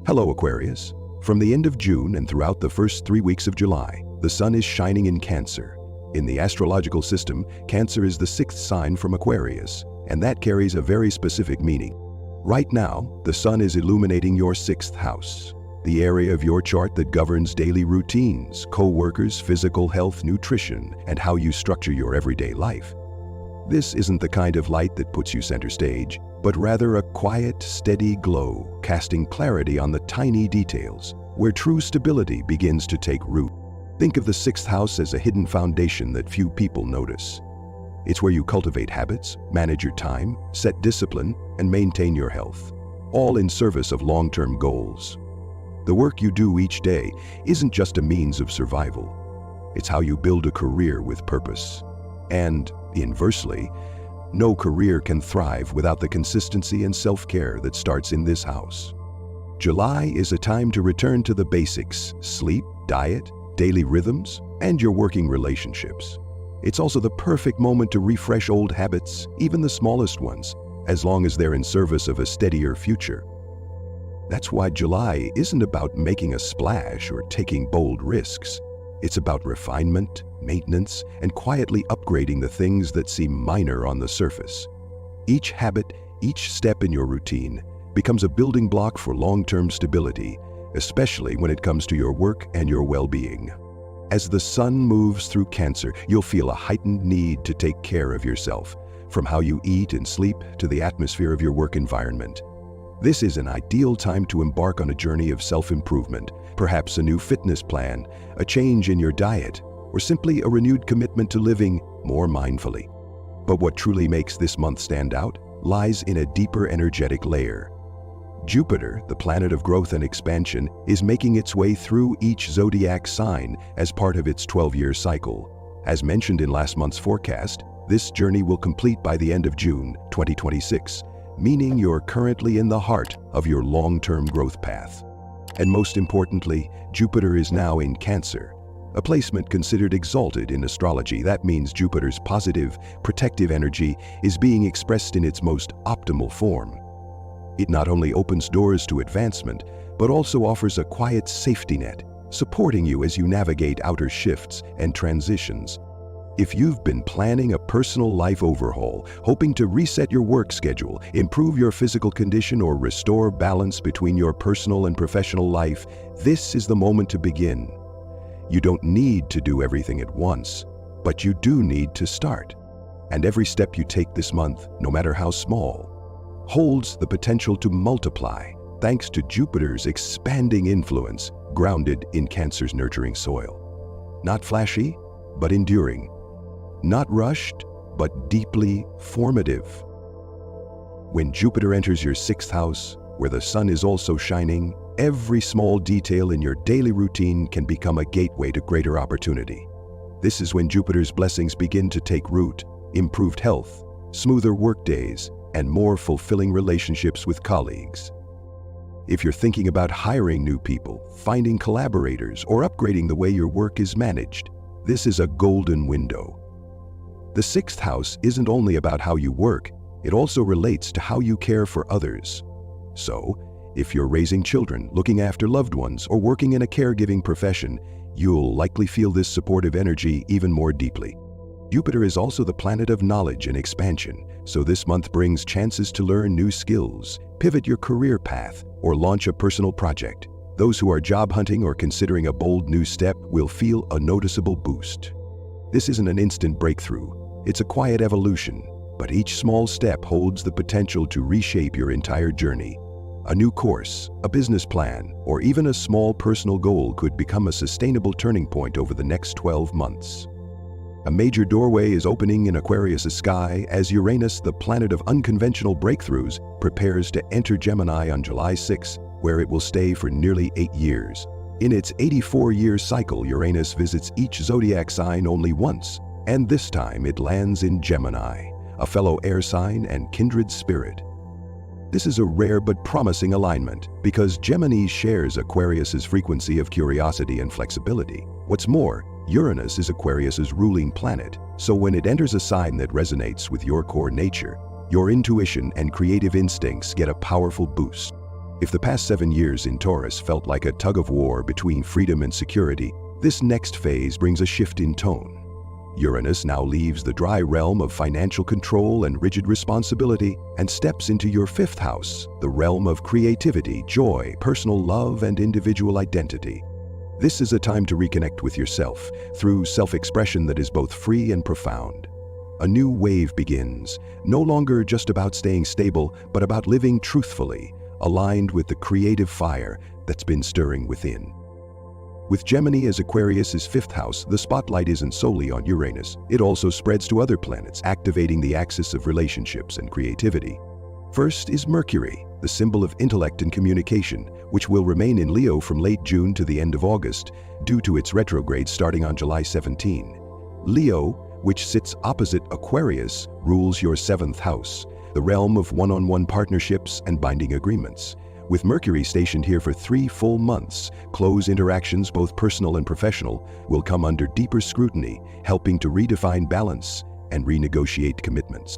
Hello, Aquarius. From the end of June and throughout the first 3 weeks of July, the sun is shining in Cancer. In the astrological system, Cancer is the sixth sign from Aquarius, and that carries a very specific meaning. Right now, the sun is illuminating your sixth house, the area of your chart that governs daily routines, co-workers, physical health, nutrition, and how you structure your everyday life. This isn't the kind of light that puts you center stage, but rather a quiet, steady glow, casting clarity on the tiny details, where true stability begins to take root. Think of the sixth house as a hidden foundation that few people notice. It's where you cultivate habits, manage your time, set discipline, and maintain your health, all in service of long-term goals. The work you do each day isn't just a means of survival. It's how you build a career with purpose. And, inversely, no career can thrive without the consistency and self-care that starts in this house. July is a time to return to the basics: sleep, diet, daily rhythms, and your working relationships. It's also the perfect moment to refresh old habits, even the smallest ones, as long as they're in service of a steadier future. That's why July isn't about making a splash or taking bold risks. It's about refinement, maintenance, and quietly upgrading the things that seem minor on the surface. Each habit, each step in your routine, becomes a building block for long-term stability, especially when it comes to your work and your well-being. As the sun moves through Cancer, you'll feel a heightened need to take care of yourself, from how you eat and sleep to the atmosphere of your work environment. This is an ideal time to embark on a journey of self-improvement, perhaps a new fitness plan, a change in your diet, or simply a renewed commitment to living more mindfully. But what truly makes this month stand out lies in a deeper energetic layer. Jupiter, the planet of growth and expansion, is making its way through each zodiac sign as part of its 12-year cycle. As mentioned in last month's forecast, this journey will complete by the end of June 2026, meaning you're currently in the heart of your long-term growth path. And most importantly, Jupiter is now in Cancer, a placement considered exalted in astrology. That means Jupiter's positive, protective energy is being expressed in its most optimal form. It not only opens doors to advancement, but also offers a quiet safety net, supporting you as you navigate outer shifts and transitions. If you've been planning a personal life overhaul, hoping to reset your work schedule, improve your physical condition, or restore balance between your personal and professional life, this is the moment to begin. You don't need to do everything at once, but you do need to start. And every step you take this month, no matter how small, holds the potential to multiply thanks to Jupiter's expanding influence grounded in Cancer's nurturing soil. Not flashy, but enduring. Not rushed, but deeply formative. When Jupiter enters your sixth house, where the sun is also shining, every small detail in your daily routine can become a gateway to greater opportunity. This is when Jupiter's blessings begin to take root: improved health, smoother work days, and more fulfilling relationships with colleagues. If you're thinking about hiring new people, finding collaborators, or upgrading the way your work is managed, this is a golden window. The sixth house isn't only about how you work, it also relates to how you care for others. So, if you're raising children, looking after loved ones, or working in a caregiving profession, you'll likely feel this supportive energy even more deeply. Jupiter is also the planet of knowledge and expansion, so this month brings chances to learn new skills, pivot your career path, or launch a personal project. Those who are job hunting or considering a bold new step will feel a noticeable boost. This isn't an instant breakthrough. It's a quiet evolution, but each small step holds the potential to reshape your entire journey. A new course, a business plan, or even a small personal goal could become a sustainable turning point over the next 12 months. A major doorway is opening in Aquarius' sky as Uranus, the planet of unconventional breakthroughs, prepares to enter Gemini on July 6, where it will stay for nearly 8 years. In its 84-year cycle, Uranus visits each zodiac sign only once, and this time it lands in Gemini, a fellow air sign and kindred spirit. This is a rare but promising alignment because Gemini shares Aquarius' frequency of curiosity and flexibility. What's more, Uranus is Aquarius' ruling planet, so when it enters a sign that resonates with your core nature, your intuition and creative instincts get a powerful boost. If the past 7 years in Taurus felt like a tug-of-war between freedom and security, this next phase brings a shift in tone. Uranus now leaves the dry realm of financial control and rigid responsibility and steps into your 5th house, the realm of creativity, joy, personal love, and individual identity. This is a time to reconnect with yourself through self-expression that is both free and profound. A new wave begins, no longer just about staying stable, but about living truthfully, aligned with the creative fire that's been stirring within. With Gemini as Aquarius's 5th house, the spotlight isn't solely on Uranus. It also spreads to other planets, activating the axis of relationships and creativity. First is Mercury, the symbol of intellect and communication, which will remain in Leo from late June to the end of August, due to its retrograde starting on July 17. Leo, which sits opposite Aquarius, rules your 7th house, the realm of one-on-one partnerships and binding agreements. With Mercury stationed here for 3 full months, close interactions, both personal and professional, will come under deeper scrutiny, helping to redefine balance and renegotiate commitments.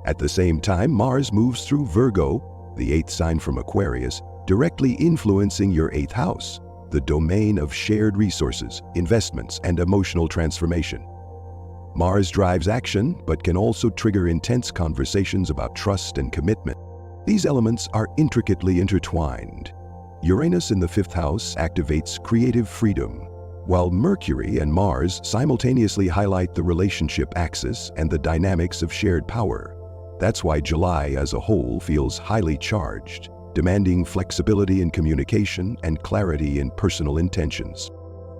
At the same time, Mars moves through Virgo, the 8th sign from Aquarius, directly influencing your 8th house, the domain of shared resources, investments, and emotional transformation. Mars drives action, but can also trigger intense conversations about trust and commitment. These elements are intricately intertwined. Uranus in the 5th house activates creative freedom, while Mercury and Mars simultaneously highlight the relationship axis and the dynamics of shared power. That's why July as a whole feels highly charged, demanding flexibility in communication and clarity in personal intentions.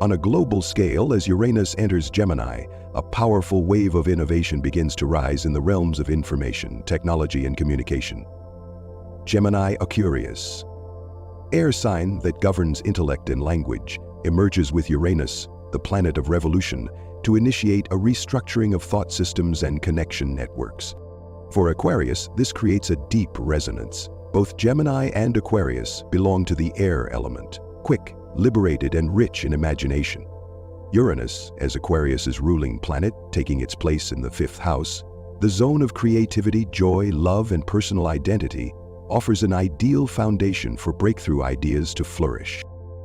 On a global scale, as Uranus enters Gemini, a powerful wave of innovation begins to rise in the realms of information, technology, and communication. Gemini Aquarius, air sign that governs intellect and language, emerges with Uranus, the planet of revolution, to initiate a restructuring of thought systems and connection networks. For Aquarius, this creates a deep resonance. Both Gemini and Aquarius belong to the air element, quick, liberated, and rich in imagination. Uranus, as Aquarius's ruling planet, taking its place in the 5th house, the zone of creativity, joy, love, and personal identity, offers an ideal foundation for breakthrough ideas to flourish.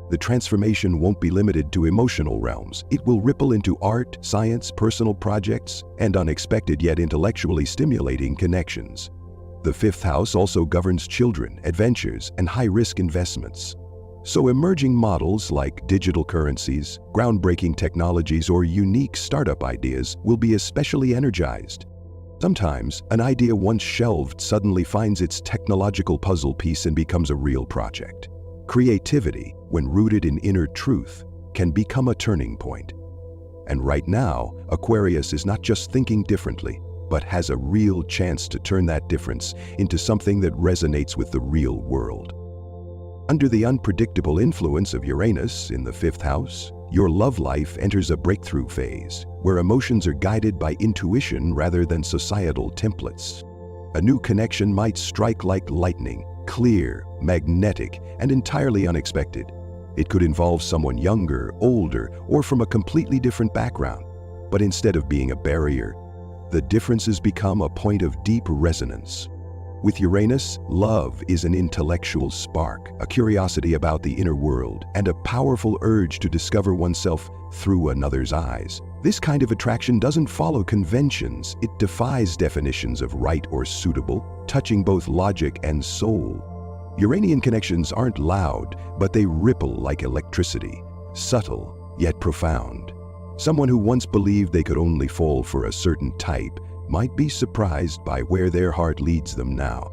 The transformation won't be limited to emotional realms. It will ripple into art, science, personal projects, and unexpected yet intellectually stimulating connections. The 5th house also governs children, adventures, and high-risk investments. So emerging models like digital currencies, groundbreaking technologies, or unique startup ideas will be especially energized. Sometimes, an idea once shelved suddenly finds its technological puzzle piece and becomes a real project. Creativity, when rooted in inner truth, can become a turning point. And right now, Aquarius is not just thinking differently, but has a real chance to turn that difference into something that resonates with the real world. Under the unpredictable influence of Uranus in the 5th house, your love life enters a breakthrough phase, where emotions are guided by intuition rather than societal templates. A new connection might strike like lightning, clear, magnetic, and entirely unexpected. It could involve someone younger, older, or from a completely different background. But instead of being a barrier, the differences become a point of deep resonance. With Uranus, love is an intellectual spark, a curiosity about the inner world, and a powerful urge to discover oneself through another's eyes. This kind of attraction doesn't follow conventions. It defies definitions of right or suitable, touching both logic and soul. Uranian connections aren't loud, but they ripple like electricity, subtle yet profound. Someone who once believed they could only fall for a certain type might be surprised by where their heart leads them now.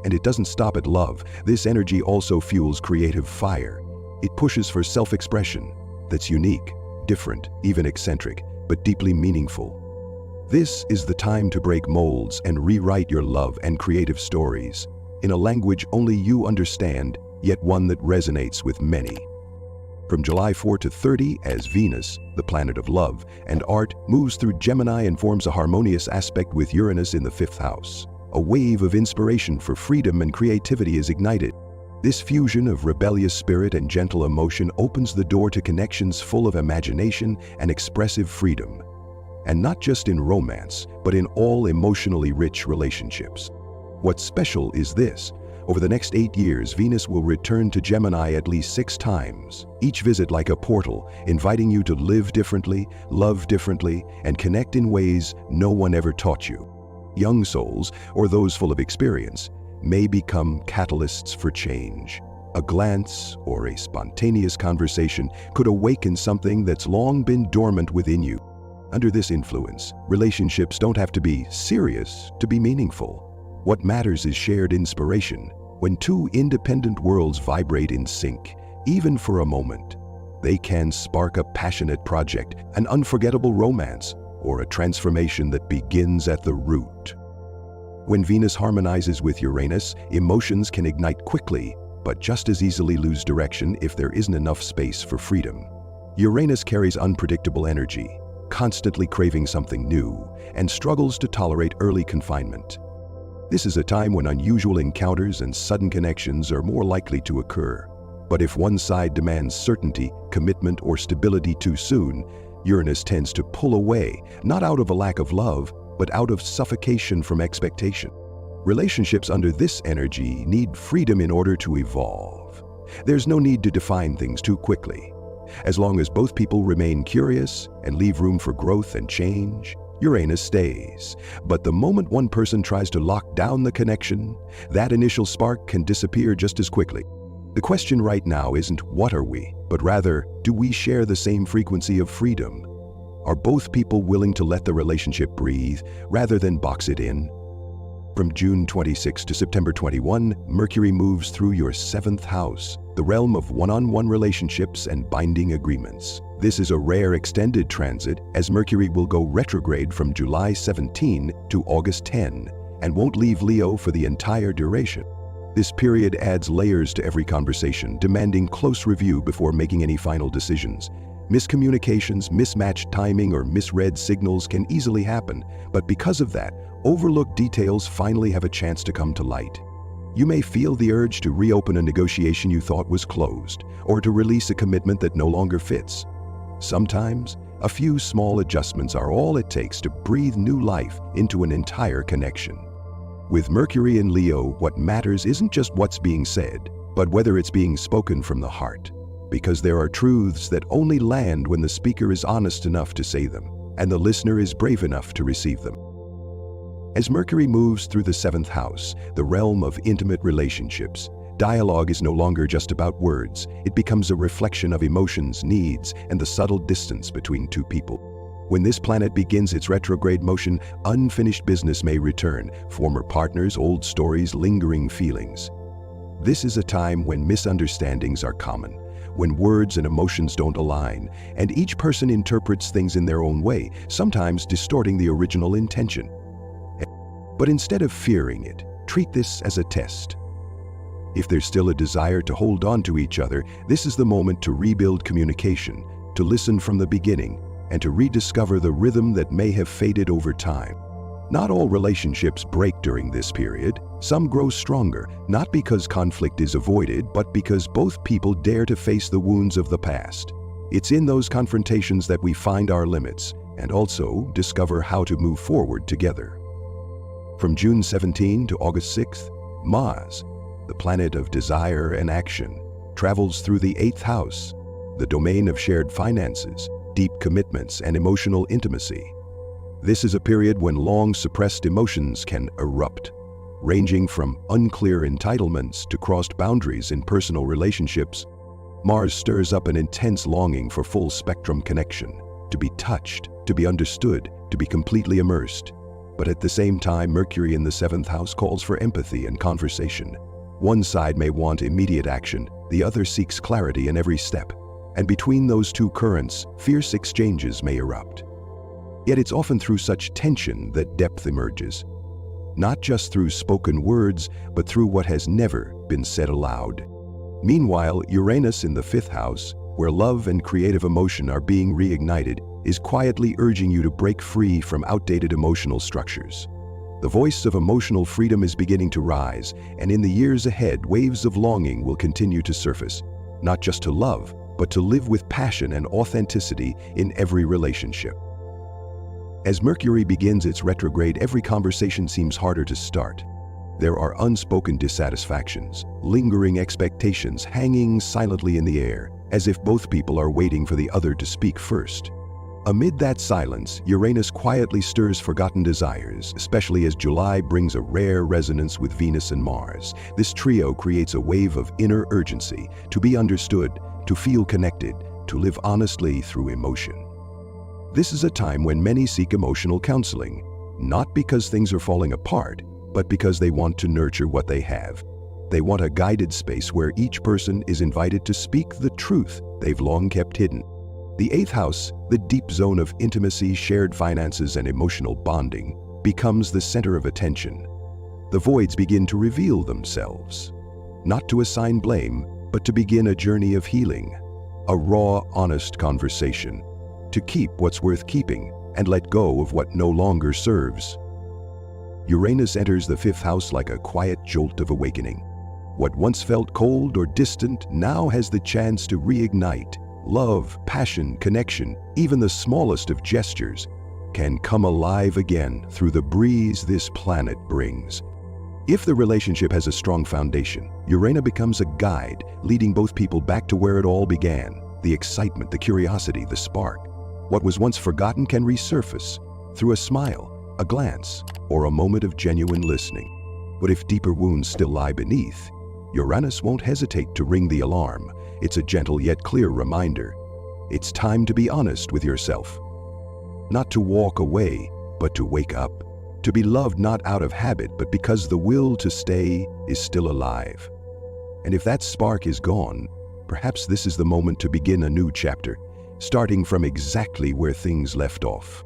And it doesn't stop at love. This energy also fuels creative fire. It pushes for self-expression that's unique, different, even eccentric, but deeply meaningful. This is the time to break molds and rewrite your love and creative stories in a language only you understand, yet one that resonates with many. From July 4 to 30, as Venus, the planet of love and art, moves through Gemini and forms a harmonious aspect with Uranus in the 5th house, a wave of inspiration for freedom and creativity is ignited. This fusion of rebellious spirit and gentle emotion opens the door to connections full of imagination and expressive freedom. And not just in romance, but in all emotionally rich relationships. What's special is this: Over the next 8 years, Venus will return to Gemini at least 6 times, each visit like a portal, inviting you to live differently, love differently, and connect in ways no one ever taught you. Young souls, or those full of experience, may become catalysts for change. A glance or a spontaneous conversation could awaken something that's long been dormant within you. Under this influence, relationships don't have to be serious to be meaningful. What matters is shared inspiration. When two independent worlds vibrate in sync, even for a moment, they can spark a passionate project, an unforgettable romance, or a transformation that begins at the root. When Venus harmonizes with Uranus, emotions can ignite quickly, but just as easily lose direction if there isn't enough space for freedom. Uranus carries unpredictable energy, constantly craving something new, and struggles to tolerate early confinement. This is a time when unusual encounters and sudden connections are more likely to occur. But if one side demands certainty, commitment, or stability too soon, Uranus tends to pull away, not out of a lack of love, but out of suffocation from expectation. Relationships under this energy need freedom in order to evolve. There's no need to define things too quickly. As long as both people remain curious and leave room for growth and change, Uranus stays. But the moment one person tries to lock down the connection, that initial spark can disappear just as quickly. The question right now isn't what are we, but rather, do we share the same frequency of freedom? Are both people willing to let the relationship breathe rather than box it in? From June 26 to September 21, Mercury moves through your 7th house, the realm of one-on-one relationships and binding agreements. This is a rare extended transit, as Mercury will go retrograde from July 17 to August 10 and won't leave Leo for the entire duration. This period adds layers to every conversation, demanding close review before making any final decisions. Miscommunications, mismatched timing, or misread signals can easily happen, but because of that, overlooked details finally have a chance to come to light. You may feel the urge to reopen a negotiation you thought was closed, or to release a commitment that no longer fits. Sometimes, a few small adjustments are all it takes to breathe new life into an entire connection. With Mercury in Leo, what matters isn't just what's being said, but whether it's being spoken from the heart. Because there are truths that only land when the speaker is honest enough to say them, and the listener is brave enough to receive them. As Mercury moves through the 7th house, the realm of intimate relationships, dialogue is no longer just about words. It becomes a reflection of emotions, needs, and the subtle distance between two people. When this planet begins its retrograde motion, unfinished business may return, former partners, old stories, lingering feelings. This is a time when misunderstandings are common, when words and emotions don't align, and each person interprets things in their own way, sometimes distorting the original intention. But instead of fearing it, treat this as a test. If there's still a desire to hold on to each other, this is the moment to rebuild communication, to listen from the beginning, and to rediscover the rhythm that may have faded over time. Not all relationships break during this period. Some grow stronger, not because conflict is avoided, but because both people dare to face the wounds of the past. It's in those confrontations that we find our limits, and also discover how to move forward together. From June 17 to August 6, Mars, the planet of desire and action, travels through the 8th house, the domain of shared finances, deep commitments, and emotional intimacy. This is a period when long-suppressed emotions can erupt, ranging from unclear entitlements to crossed boundaries in personal relationships. Mars stirs up an intense longing for full-spectrum connection, to be touched, to be understood, to be completely immersed. But at the same time, Mercury in the 7th house calls for empathy and conversation. One side may want immediate action, the other seeks clarity in every step. And between those two currents, fierce exchanges may erupt. Yet it's often through such tension that depth emerges. Not just through spoken words, but through what has never been said aloud. Meanwhile, Uranus in the 5th house, where love and creative emotion are being reignited, is quietly urging you to break free from outdated emotional structures. The voice of emotional freedom is beginning to rise, and in the years ahead, waves of longing will continue to surface, not just to love, but to live with passion and authenticity in every relationship. As Mercury begins its retrograde, every conversation seems harder to start. There are unspoken dissatisfactions, lingering expectations hanging silently in the air, as if both people are waiting for the other to speak first. Amid that silence, Uranus quietly stirs forgotten desires, especially as July brings a rare resonance with Venus and Mars. This trio creates a wave of inner urgency, to be understood, to feel connected, to live honestly through emotion. This is a time when many seek emotional counseling, not because things are falling apart, but because they want to nurture what they have. They want a guided space where each person is invited to speak the truth they've long kept hidden. The 8th house, the deep zone of intimacy, shared finances, and emotional bonding, becomes the center of attention. The voids begin to reveal themselves, not to assign blame, but to begin a journey of healing, a raw, honest conversation, to keep what's worth keeping and let go of what no longer serves. Uranus enters the 5th house like a quiet jolt of awakening. What once felt cold or distant now has the chance to reignite. Love, passion, connection, even the smallest of gestures, can come alive again through the breeze this planet brings. If the relationship has a strong foundation, Uranus becomes a guide, leading both people back to where it all began. The excitement, the curiosity, the spark. What was once forgotten can resurface through a smile, a glance, or a moment of genuine listening. But if deeper wounds still lie beneath, Uranus won't hesitate to ring the alarm. It's a gentle yet clear reminder. It's time to be honest with yourself. Not to walk away, but to wake up. To be loved not out of habit, but because the will to stay is still alive. And if that spark is gone, perhaps this is the moment to begin a new chapter, starting from exactly where things left off.